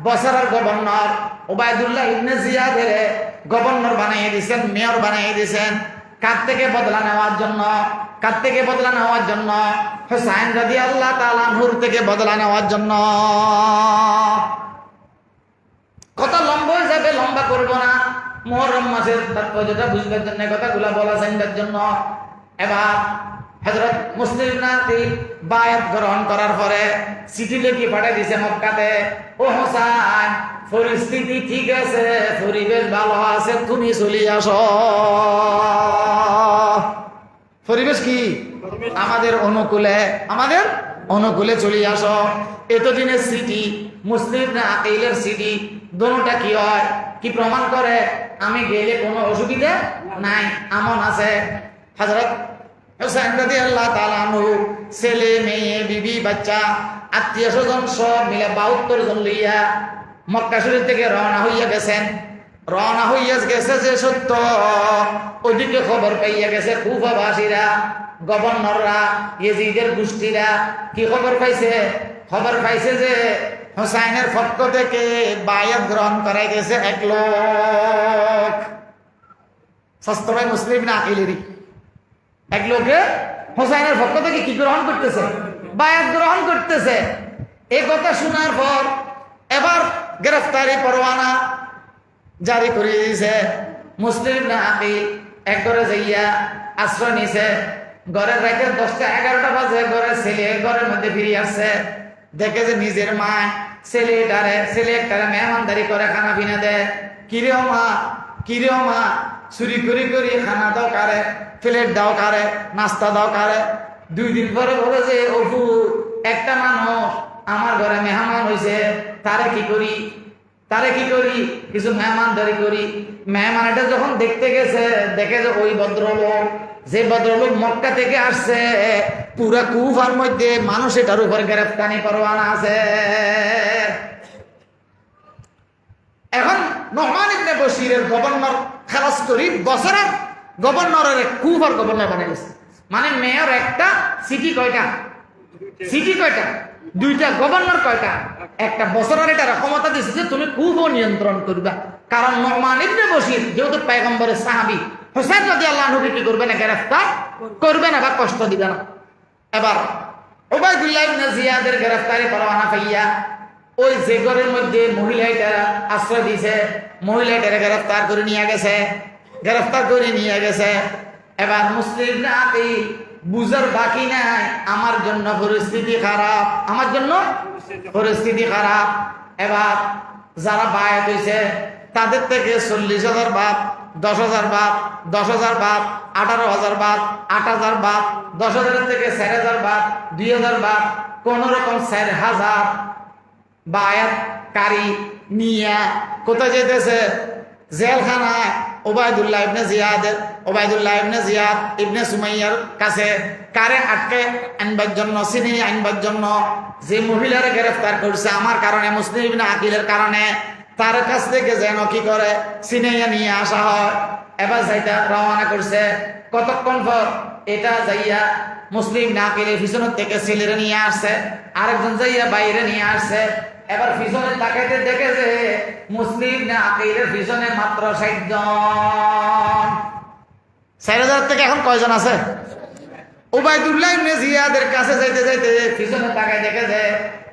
বসরার গভর্নর ওবায়দুল্লাহ ইবনে জিয়াদের গভর্নর বানিয়ে দিয়েছেন মেয়র বানিয়ে দিয়েছেন কার থেকে বদলা নেওয়ার জন্য হোসাইন রাদিয়াল্লাহু তাআলা আনহুর থেকে বদলা নেওয়ার জন্য কথা লম্বা হয়ে যাবে লম্বা করব না মুহররম মাসের তাৎপর্যটা বুঝবার জন্য কথাগুলো বলা জানবার জন্য এবার হযরত মুসলিম ইবনে আকিল বায়াত গ্রহণ করার পরে চিঠি লিখে পাঠিয়ে দিয়েছে মক্কাতে ও হোসেন পরিস্থিতি ঠিক আছে পরিবেশ ভালো আছে তুমি চলে আসো পরিবেশ কি আমাদের অনুকূলে চলে আসো এতদিনের চিঠি মুসলিম ইবনে আকিলের চিঠি দুটোটা কি হয় কি প্রমাণ করে আমি গেলে কোনো অসুবিধা নাই আমন আছে হযরত হোসেন রাদিয়াল্লাহু তাআলা আনহু ছেলে মেয়ে বিবি বাচ্চা আত্মীয় স্বজন সব মিলে 72 জন লইয়া মক্কা শরীফ থেকে রওনা হইয়া গেছে যে সত্য ওদিকে খবর পাইয়া গেছে কুফাবাসীরা গভর্নররা ইয়েজিদের গোষ্ঠীরা কি খবর পাইছে যে হোসাইনের পক্ষ থেকে বায়াত গ্রহণ করাই গেছে এক লোক সস্তভাই মুসলিম ইবনে আকিলেরই এক লোকে হোসাইনের পক্ষ থেকে কি গ্রহণ করতেছে বায়াত গ্রহণ করতেছে এই কথা শোনার পর এবার গ্রেফতারি পরোয়ানা জারি করে দিয়েছে মুসলিম ইবনে আকিল এক ঘরে যাইয়া আশ্রয় নিছে ঘরের রাতে 10টা 11টা বাজে ঘরের মধ্যে ফিরে আসছে দেখে যে নিজের মা ছেলে একটারে মেহমানদারি করে খানা পিনা দেয় কিরে মা চুরি করি খানা দাও কারে প্লেট দাও কারে নাস্তা দাও কারে 2 দিন পরে বলে যে অপু একটা মানুষ আমার ঘরে মেহমান হয়েছে, তারে কি করি কিছু মেহমানদারি করি। মেহমানটা যখন দেখতে গেছে, দেখে যে ওই ভদ্রলোক মক্কা থেকে আসছে, পুরা কুফার মধ্যে মানুষ এটার উপর গ্রেফতারি পরোয়ানা আছে। এখন নোমান ইবনে বশিরের গভর্নর খালাস করি বছরের গভর্নরের কুফার গভর্নর বানিয়ে গেছে। মানে মেয়র একটা, সিটি কয়টা? দুইটা। গভর্নর কয়টা? একটা। বছরের এটা ক্ষমতা দিচ্ছে যে তুমি কুফও নিয়ন্ত্রণ করবা। কারণ নোমান ইবনে বশির যেহেতু পয়গম্বরের সাহাবী, হোসেন রাদিয়াল্লাহু আনহুকে কি করবে না? গ্রেফতার করবে না বা কষ্ট দিবে না। এবার উবাইদুল্লাহ ইবনে জিয়াদের গ্রেফতারি পরোয়ানা পাইয়া ওই যে ঘরের মধ্যে মহিলাটা আশ্রয় দিয়েছে, মহিলাটারে গ্রেফতার করে নিয়ে গেছে। এবার মুসলিম না বুঝার বাকি নাই, আমার জন্য পরিস্থিতি খারাপ। এবার যারা বায়াত হয়েছে তাদের থেকে 40,000 বাপ, 10,000 বাপ, 10,000 বাপ, 18,000 বাপ, 8,000 বাপ, 10,000 থেকে 4,000 বাপ, 2,000 বাপ, কোন রকম 4,000 বায়াতকারী নিয়া কোথায় যেতেছে? জেলখানায় ওবায়দুল্লাহ ইবনে জিয়াদ ইবনে সুমাইয়ার কাছে। কারে আটকে আনবার জন্য, ছিনিয়ে আনবার জন্য। যে মহিলারা গ্রেফতার করছে আমার কারণে, মুসলিম ইবনে আকিলের কারণে, তার কাছ থেকে যেন কি করে ছিনিয়ে নিয়ে আসা হয়। এবার যাইটা রওনা করছে। কতক্ষণ পর এটা যাইয়া মুসলিম ইবনে আকিলের পিছনের থেকে ছেলেরা নিয়ে আসছে, আরেকজন যাইয়া বাইরে নিয়ে আসছে। এবার পিছনে তাকাইতে দেখে যে মুসলিম ইবনে আকিলের পিছনে মাত্র 60 জন। 4,000 থেকে এখন কয়জন আছে? উবাইদুল্লাহ ইবনে জিয়াদের কাছে যাইতে পিছনে তাকাই দেখে যে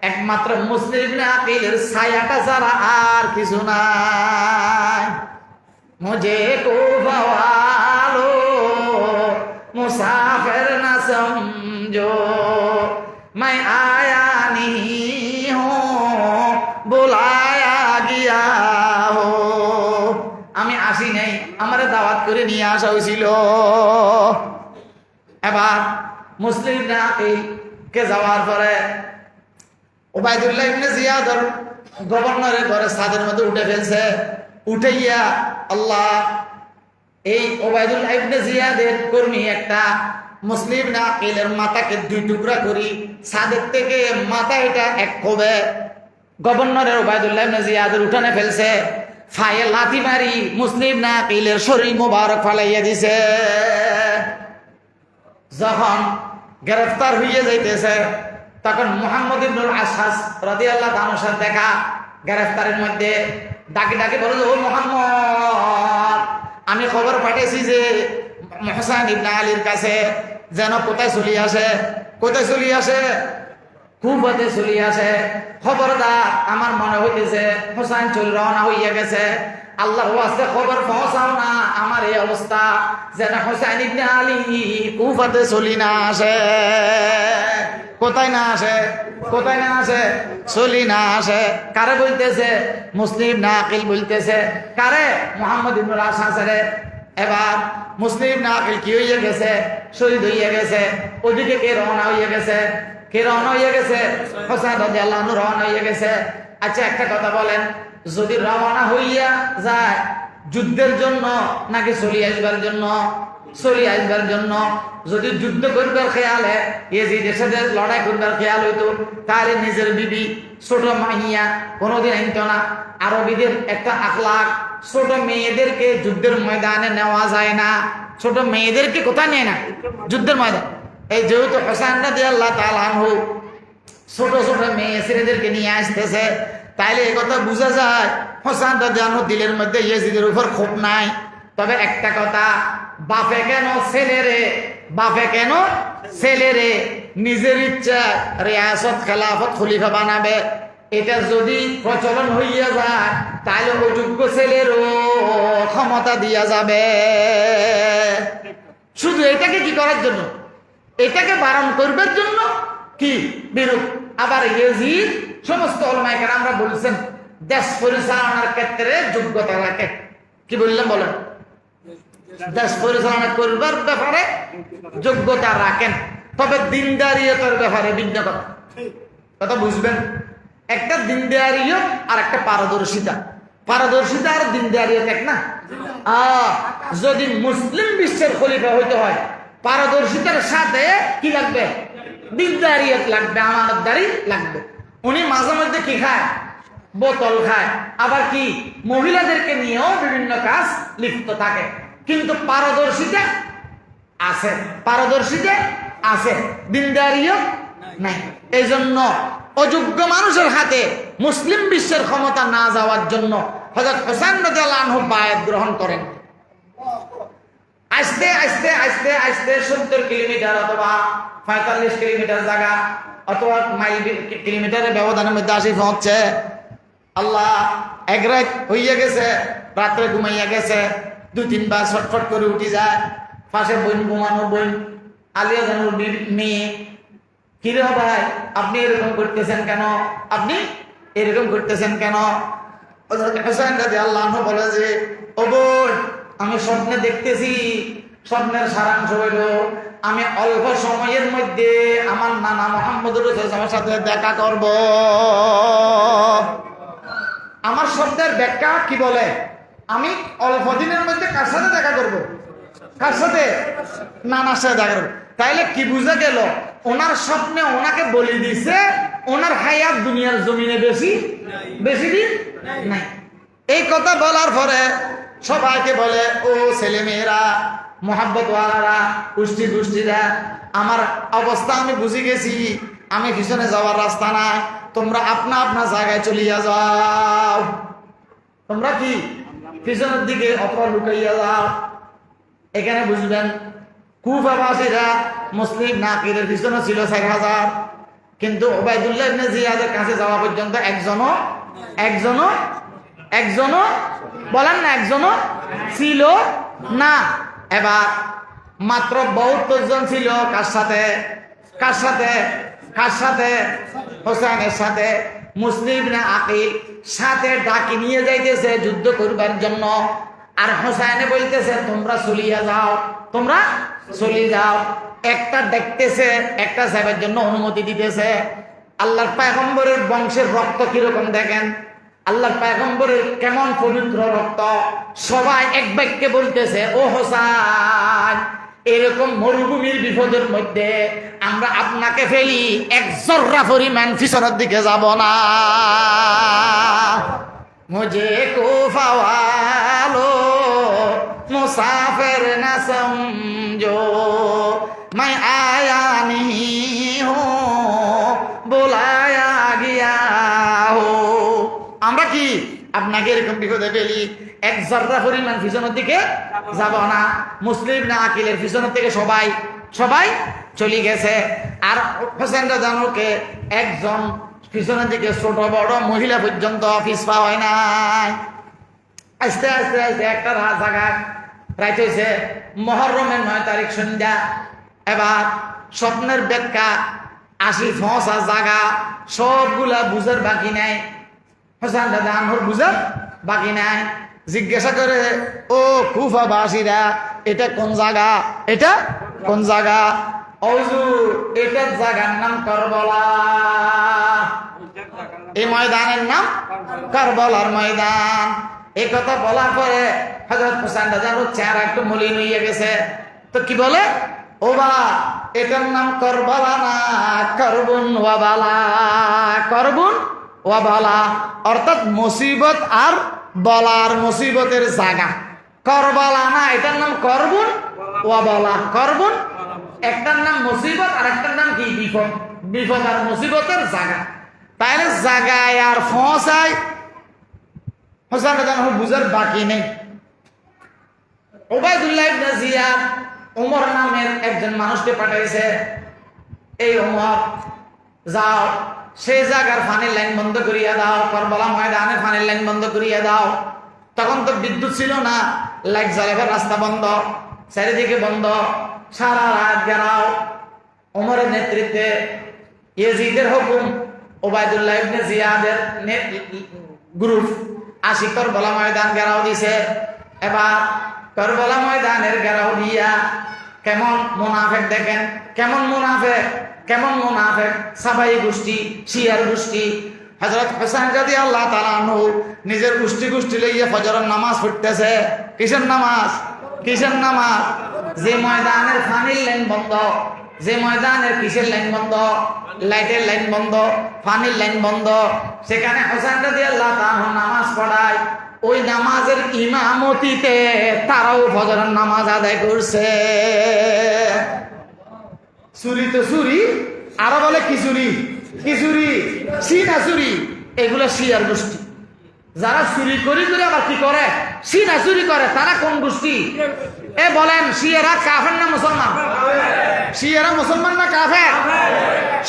একমাত্র মুসলিম ইবনে আকিলের ছায়াটা ছাড়া আর কিছু নাই। মুঝে কো বওয়ালো মুসাফির না সমঝো, मैं आया नहीं हूँ बुलाया गया हो। আমি আসি নাই, আমারে দাওয়াত করে নিয়ে আসা হয়েছিল। এবার মুসলিম ইবনে আকিল কে যাওয়ার পরে উবাইদুল্লাহ ইবনে জিয়াদ গভর্নরের ঘরে ছাদের মধ্যে উঠে ফেলছে। উঠাইয়া আল্লাহ এই উবাইদুল্লাহ ইবনে জিয়াদের কর্মী একটা মুসলিম ইবনে আকিলের মাথাকে 2 টুকরা করি, ছাদের থেকে মাথা এটা এক কোবে গভর্নরের উবাইদুল্লাহ ইবনে জিয়াদের উঠানে ফেলছে। ফায়ে লাথি মারি মুসলিম ইবনে আকিলের শরীর মোবারক ফালাইয়া দিছে। যখন গ্রেফতার হয়ে যাইতেছে তখন মুহাম্মদ ইবনুল আশহাস রাদিয়াল্লাহু তাআলার সাথে দেখা। গ্রেফতারের মধ্যে ডাকে বলে, ও মুহাম্মদ, আমি খবর পাঠিয়েছি যে হোসেন ইবনে আলীর কাছে যেন কোথায় চলি আসে কুফাতে চলি আসে। খবরদার, আমার মনে হইতেছে হোসেন রওনা হইয়া গেছে। আল্লাহর ওয়াস্তে খবর পৌঁছাও না, আমার এই অবস্থা যেন হোসেন ইবনে আলী কুফাতে চলি না আসে। কোথায় না আসে? চলি না আসে। কারে বলতেছে? মুসলিম ইবনে আকিল বলতেছে। কারে? মুহাম্মদ ইবনুল আশহাসের। এবার মুসলিম ইবনে আকিল কি হইয়া গেছে? শহীদ হইয়া গেছে। ওদিকে কে রওনা হইয়া গেছে? হোসেন রাদিয়াল্লাহু আনহু রওনা হইয়া গেছে। আচ্ছা, একটা কথা বলেন, যদি রওনা হইয়া যায় যুদ্ধের জন্য নাকি চলি আসবার জন্য? যদি যুদ্ধ করবার খেয়ালে, ইয়াজিদের সাথে লড়াই করবার খেয়াল হইতো, তাহলে নিজের বিবি ছোট মাইয়া কোনোদিন আনতো না। আরবিদের একটা আখলাক, ছোট মেয়েদেরকে যুদ্ধের ময়দানে নেওয়া যায় না। ছোট মেয়েদেরকে কোথায় নেয় না? যুদ্ধের ময়দান। এই যেহেতু হোসেন রাদিয়াল্লাহু তাআলা আনহু ছোট মেয়ে ছেলেদেরকে নিয়ে আসতেছে, তাইলে এই কথা বোঝা যায় হোসেন রাদিয়াল্লাহু আনহু দিলের মধ্যে ইয়াজিদের উপর ক্ষোভ নাই। তবে একটা কথা, বাপে কেন ছেলেরে নিজের ইচ্ছা রিয়াসত খেলাফত খলিফা বানাবে? এটা যদি প্রচলন হইয়া যায় তাহলে অযোগ্য ছেলেরও ক্ষমতা দিয়া যাবে। শুধু এটাকে কি করার জন্য? এটাকে বারণ করবার জন্য কি বিরোধ। আবার ইয়াজিদ সমস্ত উলামায়ে কেরামরা বলছেন দেশ পরিচালনার ক্ষেত্রে যোগ্যতা রাখে। কি বললাম বলেন? দেশ পরিচালনা করবার ব্যাপারে যোগ্যতা রাখেন, তবে দিনদারিয়তের ব্যাপারে ভিন্ন কথা। কথা বুঝবেন, একটা দিনদারিয়ত আর একটা পারদর্শিতা। পারদর্শিতা আর দিনদারিয়ত এক না। যদি মুসলিম বিশ্বের খলিফা হইতে হয়, পারদর্শিতার সাথে কি লাগবে? দিনদারিয়ত লাগবে, আমানতদারি লাগবে। উনি মাঝে মধ্যে কি খায়? বোতল খায়, আবার কি মহিলাদেরকে নিয়েও বিভিন্ন কাজ লিপ্ত থাকে, কিন্তু পারদর্শিতা আছে, পারদর্শিতা আছে, দিনদারিয়ত নাই। এই জন্য অযোগ্য মানুষের হাতে মুসলিম বিশ্বের ক্ষমতা না যাওয়ার জন্য হযরত হোসেন রাদিয়াল্লাহু আনহু বায়াত গ্রহণ করেন। আস্তে আস্তে আস্তে আস্তে 70 কিলোমিটার অথবা 45 কিলোমিটার জায়গা অথবা মাইল কিলোমিটারের ব্যবধানের মধ্যে আসি পৌঁছছে। আল্লাহ এক রাত হইয়া গেছে, রাত্রে ঘুমাইয়া গেছে, 2-3 বার ছটফট করে উঠি যায়। পাশে বোন, ঘুমানো বোন, আলিয়া জানুর মেয়ে, কিরে ভাই আপনি এরকম করতেছেন কেন? আপনি এরকম করতেছেন কেন? হোসেন রাদিয়াল্লাহু আনহু বলে যে, ও বোন, আমি স্বপ্নে দেখতেছি, স্বপ্নের সারাংশ হইল আমি অল্প সময়ের মধ্যে আমার নানা মুহাম্মদুর রাসূলের সাথে দেখা করব। আমার শব্দের ব্যাখ্যা কি বলে? আমি অল্প দিনের মধ্যে কার সাথে দেখা করব? কার সাথে? নানার সাথে দেখা করব। তাইলে কি বুঝা গেল? ওনার স্বপ্নে ওনাকে বলে দিছে ওনার হায়াত দুনিয়ার জমিনে বেশি দিন নাই। এই কথা বলার পরে সবাইকে বলে, ও ছেলে মেয়েরা, মোহাব্বত ওয়ালারা, পুষ্টিরা, আমার অবস্থা আমি বুঝে গেছি, আমি পিছনে যাওয়ার রাস্তা নাই, তোমরা আপনা আপনা জায়গায় চলিয়া যাও। তোমরা কি পিছনের দিকে অপর লুকাইয়া যাও। এখানে বুঝবেন, কুফাবাসীরা মুসলিম নাকিরের পিছনে ছিল 4000, কিন্তু উবাইদুল্লাহ ইবনে জিয়াদের কাছে যাওয়া পর্যন্ত একজনও বলেন না, একজনও ছিল না। এবার মাত্র 72 জন ছিল। কার সাথে? হোসেনের সাথে। মুসলিম না আকিল সাথে ডাকি নিয়ে যাইতেছে যুদ্ধ করবার জন্য। আর হোসেনে বলতেছে, তোমরা চলিয়া যাও, তোমরা চলে যাও। একটা দেখতেছে, একটা সাহেবের জন্য অনুমতি দিতেছে। আল্লাহর পয়গম্বরের বংশের রক্ত কিরকম দেখেন, আল্লাহর পয়গম্বরের কেমন পবিত্র রক্ত। সবাই এক বাক্যে বলতেছে, ও হোসেন, এরকম মরুভূমির বিপদের মধ্যে আমরা আপনাকে ফেলি এক জর্রা পরিমাণ পিছনের দিকে যাব না। মুঝে কুফা ওয়ালো মুসাফির না সমঝো, मैं आया नहीं हूँ बुलाया गया हो। আমরা কি আপনাকে এরকম বিপদে ফেলি এক জর্রা পরিমাণ পিছনের দিকে যাব না। মুসলিম না আকিলের পিছনের থেকে সবাই চলে গেছে। আর হোসেন রাজানুকে একজন পিছনের দিকে ছোট বড় মহিলা পর্যন্ত পিছপা হয় নাই। আস্তে আস্তে আস্তে একটা জায়গা রাইত হয়েছে, মুহররমের 9 তারিখ সন্ধ্যা। এবার স্বপ্নের ব্যাখ্যা 80-50 জায়গা সবগুলা বুঝার বাকি নাই। হোসেন রাজানুর বুঝার বাকি নাই। জিজ্ঞাসা করে, ও কুফাবাসীরা, এটা কোন জায়গা? এটা কোন জায়গা? হুজুর, এটার জায়গার নাম কারবালা। এই ময়দানের নাম কারবালার ময়দান। এই কথা বলার পরে হযরত হোসেন রাজানুর চেহারা একটু মলিন হইয়া গেছে। তো কি বলে, ও বাবা, এটার নাম কারবালা না, কারবুন ওয়াবালা। কারবুন ওয়াবালা অর্থাৎ মুসিবত আর বলার, মুসিবতের জায়গা। কারবালা না, এটার নাম কারবুন ওয়াবালা। কারবুন একটার নাম মুসিবত আর একটার নাম কি? বিপদ আর মুসিবতের জায়গা। তাইলে জায়গায় আর পৌঁছায় হোসেন রাজানুর বুঝার বাকি নেই। উবাইদুল্লাহ ইবনে জিয়াদ ওমর নামের একজন মানুষকে পাঠাইছে, এই ওমর, যাও সেই জায়গার পানির লাইন বন্ধ করিয়া দাও, কারবালা ময়দানের পানির লাইন বন্ধ করিয়া দাও। তখন তো বিদ্যুৎ ছিল না, লাইট জ্বালাবার রাস্তা বন্ধ, চারিদিকে বন্ধ, সারা রাত গেরাও। ওমরের নেতৃত্বে ইয়াজিদের হুকুম, উবাইদুল্লাহ ইবনে জিয়াদের গ্রুপ 80 কারবালা ময়দান গেরাও দিছে। এবার কারবালা ময়দানের গেরাও দিয়া কেমন মুনাফেক দেখেন, কেমন মুনাফেক। কেমন মুনাফিক? সাবাই গোষ্ঠী, শিয়ার গোষ্ঠী। হযরত হোসেন রাদিয়াল্লাহু তাআলা আনহু নিজের গোষ্ঠী লইয়া ফজরের নামাজ পড়তেছে। কিসের নামাজ? কিসের নামাজ? যে ময়দানের পানির লাইন বন্ধ, যে ময়দানের কিসের লাইন বন্ধ? লাইটের লাইন বন্ধ, পানির লাইন বন্ধ, সেখানে হোসেন রাদিয়াল্লাহু তাআলা নামাজ পড়ায়। ওই নামাজের ইমামতিতে তারাও ফজরের নামাজ আদায় করছে। চুরি তো চুরি, আরো বলে কি চুরি? কি চুরি? সিনা চুরি। এগুলো শিয়ার গোষ্ঠী। যারা চুরি করি করে আবার কি করে? সিনা চুরি করে। তারা কোন গোষ্ঠী? এ বলেন, শিয়ারা কাফের না মুসলমান? শিয়ারা মুসলমান না কাফের?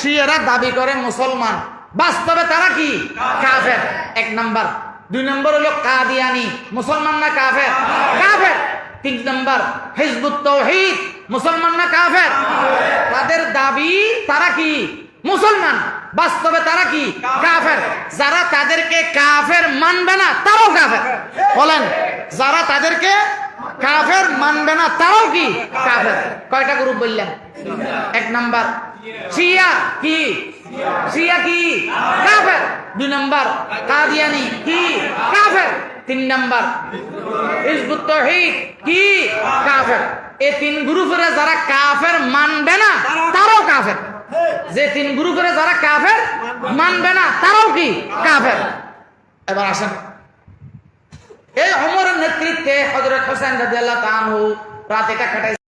শিয়ারা দাবি করে মুসলমান, বাস্তবে তারা কি? কাফের। এক নাম্বার। দুই নম্বর হলো কাদিয়ানি, মুসলমান না কাফের? কাফের। তিন নম্বর হিজবুত তাওহীদ, মুসলমান না কাফের? তাদের দাবি তারা কি? মুসলমান, বাস্তবে তারা কি? কাফের। যারা তাদেরকে কাফের মানবে না তারাও কাফের। বলেন, যারা তাদেরকে কাফের মানবে না তারাও কি? কাফের। কয়টা গ্রুপ বললাম? এক নাম্বার শিয়া কি? শিয়া কি? কাফের। দুই নাম্বার কাদিয়ানি কি? কাফের। তিন নাম্বার হিজবুত তাওহীদ কি? কাফের। এই তিন গ্রুপের যারা কাফের মানবে না তারাও কাফের। যে তিন গ্রুপের যারা কাফের মানবে না তারাও কি? কাফের। এবার আসেন, এই ওমরের নেতৃত্বে হযরত হোসেন রাদিয়াল্লাহু তাআলা রাতে কাটাই